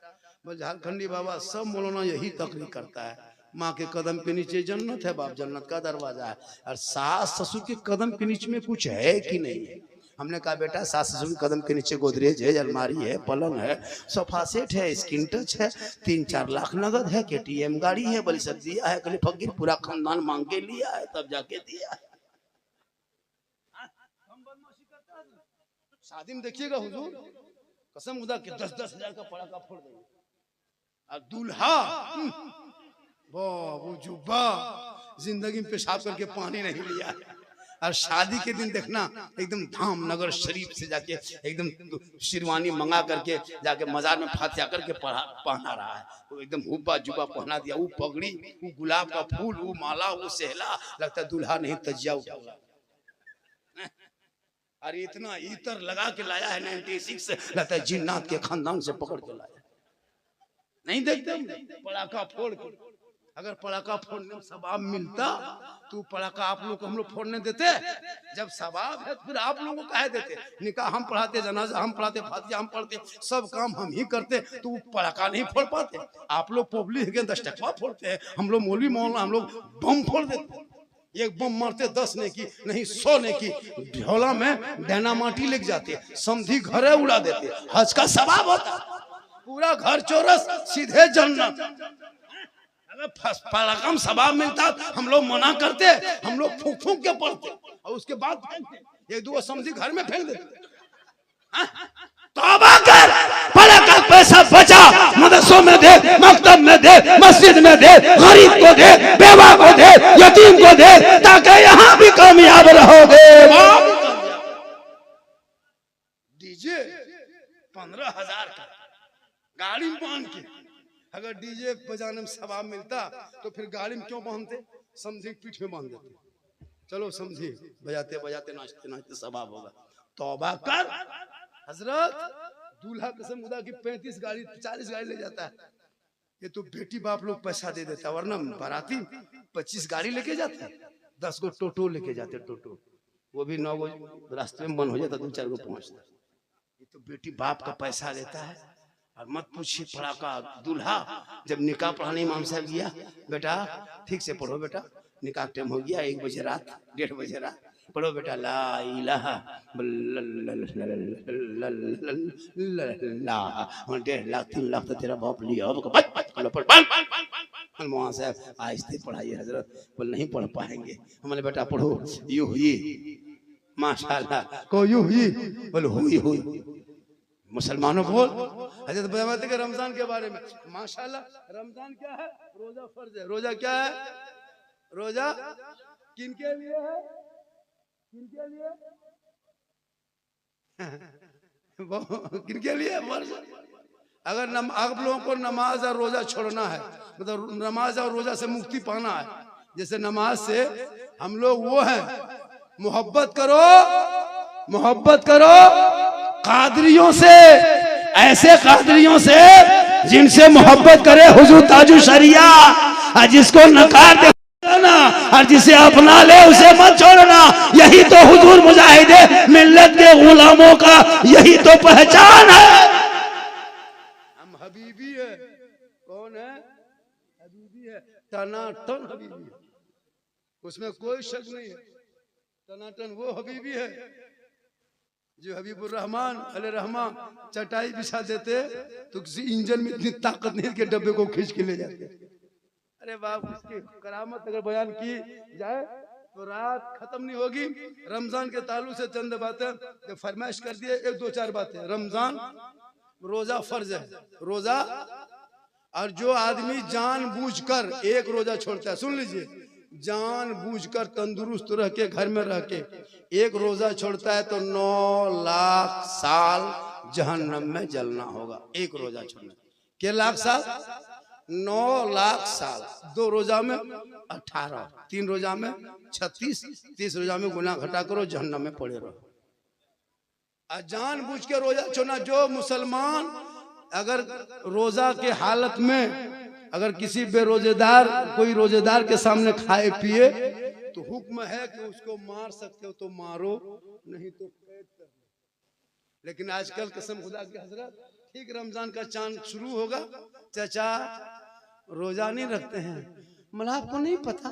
बस झारखंडी बाबा सब मौलाना यही तकरीर करता है। माँ के कदम के नीचे जन्नत है, बाप जन्नत का दरवाजा है। और सास ससुर के कदम के नीचे में कुछ है कि नहीं है। हमने कहा बेटा सास ससुर के कदम के नीचे गोदरेज है, अलमारी है, पलंग है, सोफा सेट है, स्क्रीन टच है, 3-4 लाख नगद है, KTM गाड़ी है, बड़ी सब दिया है, कली फकीर पूरा खानदान मांग के लिया है, तब जाके दिया है। शादी में देखिएगा हुजूर, कसम खुदा के 10-10 हजार का पड़ाका फोड़ देंगे। और दूल्हा बाबू जुब्बा जिंदगी में पेशाब करके पानी नहीं लिया है। और शादी के दिन देखना एकदम धाम नगर शरीफ से जाके एकदम शेरवानी मंगा करके जाके मजार में फातिहा करके पहना रहा है। वो एकदम हुब्बा जुब्बा पहना दिया, वो पगड़ी, वो गुलाब का फूल, वो माला, वो सहला, लगता है दूल्हा नहीं तजिया उठा। अरे इतना इतर लगा के लाया है 96 से, लगता है जिन्नात के खानदान से पकड़ के लाया। नहीं देखते पड़ाका फोड़ के, अगर पड़ाका फोड़ने में सवाब मिलता तो पड़ाका आप लोग को हम लोग फोड़ने देते। जब सवाब है फिर आप लोगों को कहे देते। निकाह हम पढ़ाते, जनाजा हम पढ़ाते, फातिहा हम पढ़ते, सब काम हम ही करते, तो वो पड़ाका नहीं फोड़ पाते। आप लोग पब्लिक के 10 टकवा फोड़ते हैं, हम लोग मौलवी मौलाना हम लोग बम फोड़ देते। एक बम मारते 10 ने की नहीं 100 ने की, झोला में डायनामाइट लेके जाते, समधी घरे उड़ा देते, हज का सवाब होता, पूरा घर चौरस सीधे जन्नत। अगर पड़ाका में सवाब मिलता हम लोग मना करते, हम लोग फूंक फूंक के पड़ते और उसके बाद फेंकते, 1-2 समधी घर में फेंक देते। तौबा कर, पड़ाका पैसा बचा, मदरसों में दे, मकतब में दे, मस्जिद में दे, गरीब को दे, बेवा को दे, यतीम को दे, ताकि यहाँ भी कामयाब रहोगे। डीजे 15,000 का गाड़ी में बांध के, अगर डीजे बजाने में सवाब मिलता तो फिर गाड़ी में क्यों बांधते, समझी पीठ में बांध देते। चलो समझी बजाते बजाते नाचते नाचते सवाब होगा। तौबा कर हजरत, दूल्हा कसम खुदा की 35 गाड़ी 40 गाड़ी ले जाता है, ये तो बेटी बाप लोग पैसा दे देता, वरना बाराती 25 गाड़ी लेके जाते, 10 गो टोटो लेके जाते, टोटो, वो भी 9 गो रास्ते में बंद हो जाता, 2-4 गो पहुंचता। ये तो बेटी बाप का पैसा लेता है। और मत पूछिए पढ़ा का दूल्हा जब निकाह पढ़ाने इमाम साहब गया, बेटा ठीक से पढ़ो बेटा, निकाह टाइम हो गया, 1 बजे रात, 1:30 बजे रात, पढ़ो बेटा ला इलाहा 1.5 लाख 3 लाख तो तेरा बाप लिया। वहाँ से आहिस्ते पढ़ाइए हजरत, बोल नहीं पढ़ पाएंगे। हमारे बेटा पढ़ो यू हुई माशाल्लाह, को यू हुई, बोल हुई। मुसलमानों बोल हजरत बताते हैं रमजान के बारे में, माशाल्लाह रमजान क्या है, रोजा फर्ज है। रोजा क्या है, रोजा किनके लिए है, किनके लिए किनके लिए फर्ज। अगर आप लोगों को नमाज और रोजा छोड़ना है, मतलब नमाज और रोजा से मुक्ति पाना है, जैसे नमाज से हम लोग वो हैं, मोहब्बत करो कादरियों से, ऐसे कादरियों से जिनसे मोहब्बत करे हुजूर ताजु शरिया, और जिसको नकार दे ना और जिसे अपना ले उसे मत छोड़ना। यही तो हुजूर मुजाहिदे मिल्लत के गुलामों का यही तो पहचान है। हम हबीबी है, कौन है, हबीबी है, टनाटन हबीबी है, उसमें कोई शक नहीं है। टनाटन वो हबीबी है जो हबीबुर रहमान अले रहमान चटाई बिछा देते तो किसी इंजन में इतनी ताकत नहीं के डब्बे को खींच के ले जाते। अरे बाप, उसकी करामत अगर बयान की जाए तो रात खत्म नहीं होगी। रमजान के ताल्लुक से चंद बातें फरमाइश कर दिए, 1-2-4 बातें। रमजान रोजा फर्ज है, रोजा, और जो आदमी जानबूझकर एक रोजा छोड़ता है, सुन लीजिए, जानबूझकर तंदुरुस्त रह के घर में रह के एक रोजा छोड़ता है तो 9 लाख साल जहन्नम में जलना होगा। एक रोजा छोड़ना के लाख साल, 9 लाख साल। 2 रोजा में 18, 3 रोजा में 36, 30 रोजा में गुनाह घटा करो, जहन्नम में पड़े रहो। जानबूझ के रोजा छोड़ना। जो मुसलमान अगर रोजा के हालत में अगर किसी बेरोजेदार कोई रोजेदार के सामने खाए पिए तो हुक्म है कि उसको मार सकते हो तो मारो, नहीं तो कैद कर दो। लेकिन आजकल कसम खुदा की हजरत, ठीक रमजान का चांद शुरू होगा, चाचा रोजा नहीं रखते हैं। मतलब आपको नहीं पता,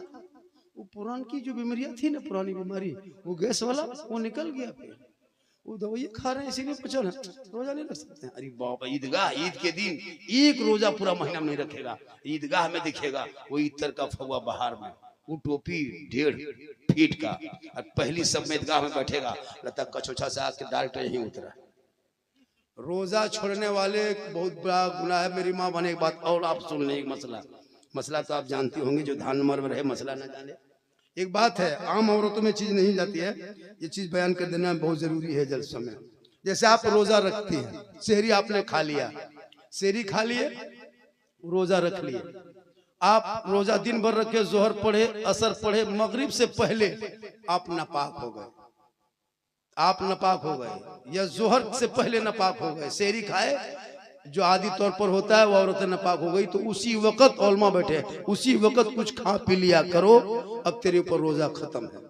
वो पुरानी की जो बीमारियां थी ना, पुरानी बीमारी, वो गैस वाला वो निकल गया, फिर वो दवाई खा रहे हैं इसीलिए पचो ना, रोजा नहीं रख सकते हैं। अरे बाबा, ईदगाह ईद के दिन एक रोजा पूरा महीना में नहीं रखेगा, ईदगाह में दिखेगा वो इतर का फौवा बाहर में, वो टोपी 1.5 फीट का, और पहली सब में ईदगाह में बैठेगा, लता कछोछा से आके डायरेक्ट यहीं उतरा। रोजा छोड़ने वाले बहुत बड़ा गुनाह है। मेरी माँ बने एक बात और आप सुन लें, एक मसला तो आप जानती होंगे, जो ध्यान में रहे मसला ना जाने। एक बात है, आम औरतों में चीज नहीं जाती है, ये चीज बयान कर देना बहुत जरूरी है जलसे में। जैसे आप रोजा रखती हैं, सेहरी आपने खा लिया, सेहरी खा लिए, रोजा रख लिए, आप रोजा दिन भर रखे, जोहर पढ़े, असर पढ़े, मगरिब से पहले आप नापाक हो गए, आप नापाक हो गए, या जोहर से पहले नापाक हो गए, सेहरी खाए जो आदि तौर पर होता है वो औरतें नापाक हो गई, तो उसी वक्त औलमा बैठे, उसी वक्त कुछ खा पी लिया करो, अब तेरे ऊपर रोजा खत्म है।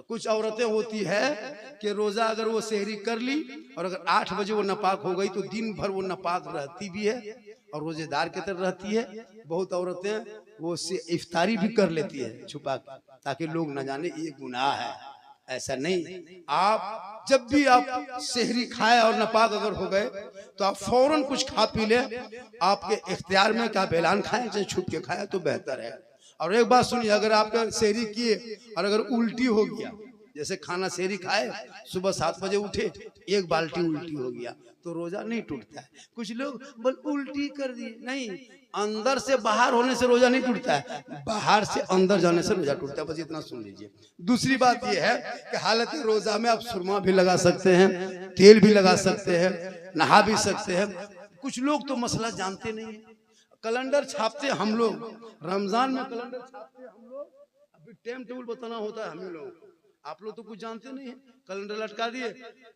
कुछ औरतें होती है कि रोजा अगर वो सेहरी कर ली और अगर 8 बजे वो नापाक हो गई तो दिन भर वो नापाक रहती भी है और रोजेदार की तरह रहती है। बहुत औरतें वो इफ्तारी भी कर लेती है छुपा के, ताकि लोग न जाने ये गुनाह है। ऐसा नहीं, आप जब भी आप सेहरी खाए और नापाक अगर हो गए तो आप फौरन कुछ खा पी ले, आपके इख्तियार में क्या बेलान खाएं चाहे छुप के खाएं तो बेहतर है। और एक बात सुनिए, अगर आपका सेहरी किए और अगर उल्टी हो गया, जैसे खाना सेहरी खाए, सुबह 7 बजे उठे, 1 बाल्टी उल्टी हो गया तो रोजा नहीं टूटता है। कुछ लोग बल उल्टी कर दिए, नहीं, अंदर से बाहर होने से रोजा नहीं टूटता है, बाहर से अंदर जाने से रोजा टूटता है। बस इतना सुन लीजिए। दूसरी बात यह है कि हालत रोजा में आप सुरमा भी लगा सकते हैं, तेल भी लगा सकते हैं, नहा भी सकते हैं। कुछ लोग तो मसला जानते नहीं है, कैलेंडर छापते हम लोग, रमजान में कैलेंडर छापते हम लोग, अभी टाइम टेबल बताना होता है हम लोग। आप लोग तो कुछ जानते नहीं है, कैलेंडर लटका दिए,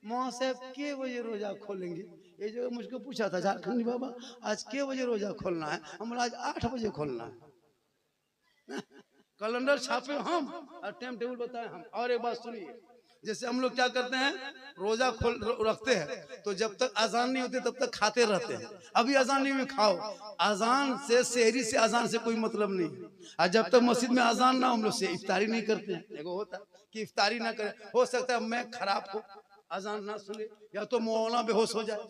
मौलाना साहब के बजे रोजा खोलेंगे। ये जो मुझको पूछा था झारखंडी बाबा आज के बजे रोजा खोलना है, हमारा आज 8 बजे खोलना है। कैलेंडर छापे हम और टाइम टेबल बताए हम। और एक बात सुनिए, जैसे हम लोग क्या करते हैं, रोजा खोल रखते हैं तो जब तक अजान नहीं होते तब तक खाते रहते हैं। अभी अजान नहीं हुई खाओ, अजान से सहरी से अजान से कोई मतलब नहीं। और जब तक मस्जिद में अजान ना, हम लोग से इफ्तारी नहीं करते हैं। देखो होता कि इफ्तारी ना करें, हो सकता है मैं खराब हो, अजान ना सुने, या तो मौलाना बेहोश हो जाए,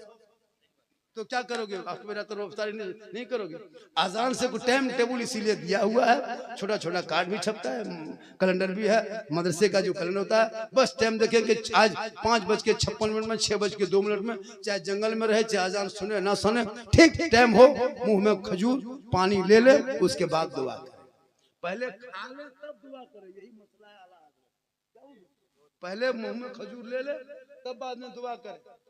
तो क्या करोगे आप? मेरा तो इफ्तारी नहीं करोगे। अजान से कोई टाइम टेबल इसीलिए दिया हुआ है, छोटा छोटा कार्ड भी छपता है, कैलेंडर भी है, मदरसे का जो कैलेंडर होता है, बस टाइम देखेंगे आज 5:56 में, 6:02 में, चाहे जंगल में रहे, चाहे अजान सुने ना सुने, ठीक टाइम हो, मुंह में खजूर पानी ले ले, उसके बाद दुआ करे। पहले खा ले तब दुआ करे, यही मसला है। पहले मुंह में खजूर ले ले तब बाद में दुआ करे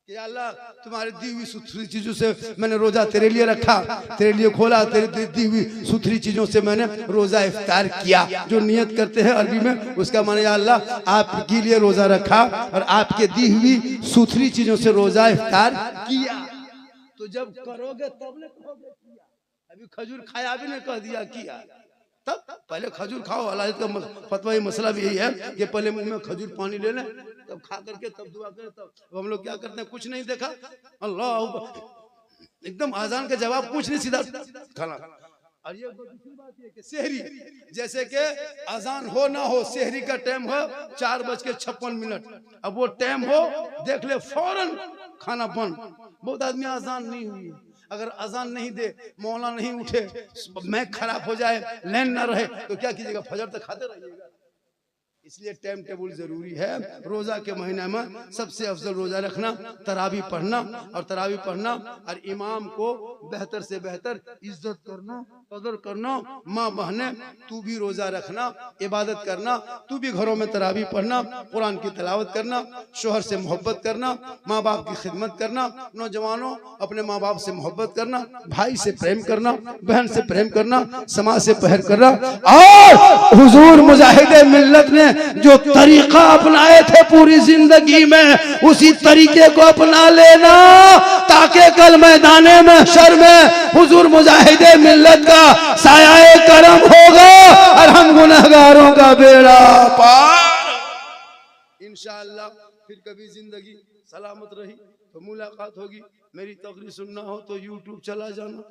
कि अल्लाह तुम्हारी दी हुई सुथरी चीजों से मैंने रोजा तेरे लिए रखा, तेरे लिए खोला, तेरे दी हुई सुथरी चीजों से मैंने रोजा इफ्तार किया। जो नियत करते हैं अरबी में, उसका माने या अल्लाह आपके लिए रोजा रखा और आपके दी हुई सुथरी चीजों से रोजा इफ्तार किया। तो जब करोगे तब न कहोगे किया, अभी खजूर खाया भी नहीं कह दिया किया। तब पहले खजूर खाओ। अल्लाह का फतवा मसला भी यही है कि पहले मुंह में खजूर पानी ले लें, तब खा करके तब दुआ करें। तब हम लोग क्या करते हैं, कुछ नहीं देखा, अल्लाह एकदम आजान का जवाब कुछ नहीं, सीधा खाना। और ये दूसरी बात है कि सहरी, जैसे कि अजान हो ना हो, सहरी का टाइम हो 4:56, अब वो टाइम हो देख ले फौरन खाना बंद। बहुत आदमी अजान नहीं हुई, अगर अजान नहीं दे, मौला नहीं उठे, मैं खराब हो जाए, लाइन ना रहे, तो क्या कीजिएगा, फजर तक खाते रहिएगा। इसलिए टाइम टेबल जरूरी है। रोजा के महीने में सबसे अफजल रोजा रखना, तरावी पढ़ना, और तरावी पढ़ना और इमाम को बेहतर से बेहतर इज्जत करना, कदर करना। माँ बहने तू भी रोजा रखना, इबादत करना, तू भी घरों में तरावी पढ़ना, कुरान की तिलावत करना, शोहर से मोहब्बत करना, माँ बाप की खिदमत करना। नौजवानों अपने माँ बाप से मोहब्बत करना, भाई से प्रेम करना, बहन से प्रेम करना, समाज से पहल करना। और हुजूर मुजाहिदे मिल्लत ने जो तरीका अपनाए थे पूरी जिंदगी में, उसी तरीके को अपना लेना, ताकि कल मैदाने में शर में हुजूर मुजाहिदे मिल्लत का साया करम होगा और हम गुनहगारों का बेड़ा पार। इंशाअल्लाह फिर कभी जिंदगी सलामत रही तो मुलाकात होगी। मेरी तकरीर सुनना हो तो यूट्यूब चला जाना।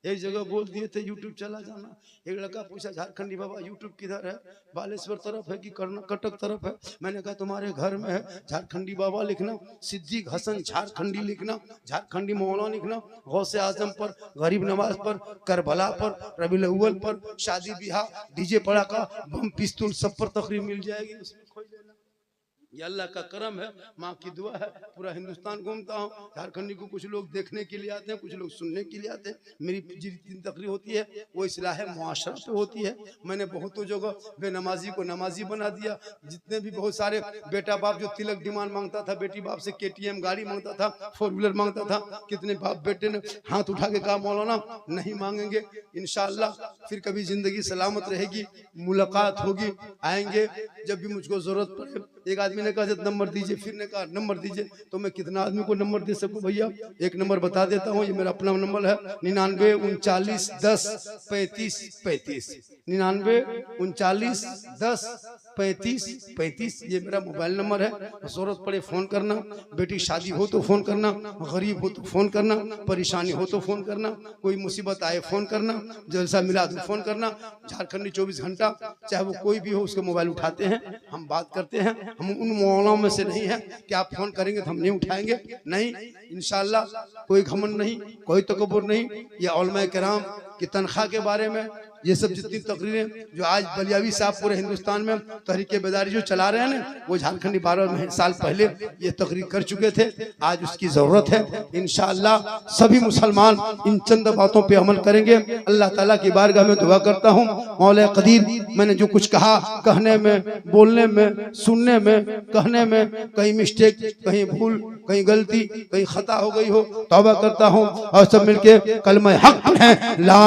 एक जगह बोल दिए थे यूट्यूब चला जाना। एक लड़का पूछा झारखंडी बाबा यूट्यूब किधर है, बालेश्वर तरफ है कि कटक तरफ है? मैंने कहा तुम्हारे घर में है, झारखंडी बाबा लिखना, सिद्दीक हसन झारखंडी लिखना, झारखंडी मौलाना लिखना, गौसे आजम पर, गरीब नवाज पर, करबला पर, रबीउल अव्वल पर, शादी ब्याह, डीजे पड़ाका, बम पिस्तौल सब पर तकरीर मिल जाएगी, उसमें खोज लेना। ये अल्लाह का करम है, माँ की दुआ है। पूरा हिंदुस्तान घूमता हूँ, झारखंडी को कुछ लोग देखने के लिए आते हैं, कुछ लोग सुनने के लिए आते हैं। मेरी जितनी तकरीर होती है वो इस्लाह मुआशरा पे होती है। मैंने बहुतों जगह बेनमाजी को नमाजी बना दिया। जितने भी बहुत सारे बेटा बाप जो तिलक डिमांड मांगता था, बेटी बाप से KTM गाड़ी मांगता था, 4 व्हीलर मांगता था, कितने बाप बेटे ने हाथ उठा के कहा मौलाना नहीं मांगेंगे। इंशाअल्लाह फिर कभी जिंदगी सलामत रहेगी, मुलाकात होगी, आएंगे जब भी मुझको जरूरत पड़े। एक आदमी ने कहा नंबर दीजिए, फिर ने कहा नंबर दीजिए, तो मैं कितना आदमी को नंबर दे सकूं भैया? एक नंबर बता देता हूं, ये मेरा अपना नंबर है 99 39 10 35 35, 99 39 10 35 35, ये मेरा मोबाइल नंबर है। जरूरत पड़े फोन करना, बेटी शादी हो तो फोन करना, गरीब हो तो फोन करना, परेशानी हो तो फोन करना, कोई मुसीबत आए फोन करना, जलसा मिला तो फोन करना। झारखंडी 24 घंटा चाहे वो कोई भी हो उसके मोबाइल उठाते हैं, हम बात करते हैं। हम उन मौलानाओं में से नहीं है कि आप फोन करेंगे तो हम नहीं उठाएंगे, नहीं। इंशाअल्लाह कोई घमंड नहीं, कोई तकब्बुर नहीं। ये उलमा किराम की तनख्वाह के बारे में ये सब जितनी तकरीरें जो आज बलियावी साहब पूरे हिंदुस्तान में तहरीके बेदारी जो चला रहे हैं ना, वो झारखंडी 12 साल पहले ये तकरीर कर चुके थे। आज उसकी जरूरत है। इंशाअल्लाह सभी मुसलमान इन चंद बातों पे अमल करेंगे। अल्लाह ताला की बारगाह में दुआ करता हूँ, मौला कदीर मैंने जो कुछ कहा, कहने में, बोलने में, सुनने में, कहने में कहीं मिस्टेक, कहीं भूल, कहीं गलती, कहीं खता हो गई हो, तौबा करता हूँ। और सब मिलके कलमा हक है ला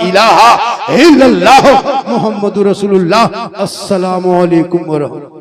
इलाहा इल्लल्लाह मुहम्मदुर रसूलुल्लाह। अस्सलामु अलैकुम व रहमतुल्लाह।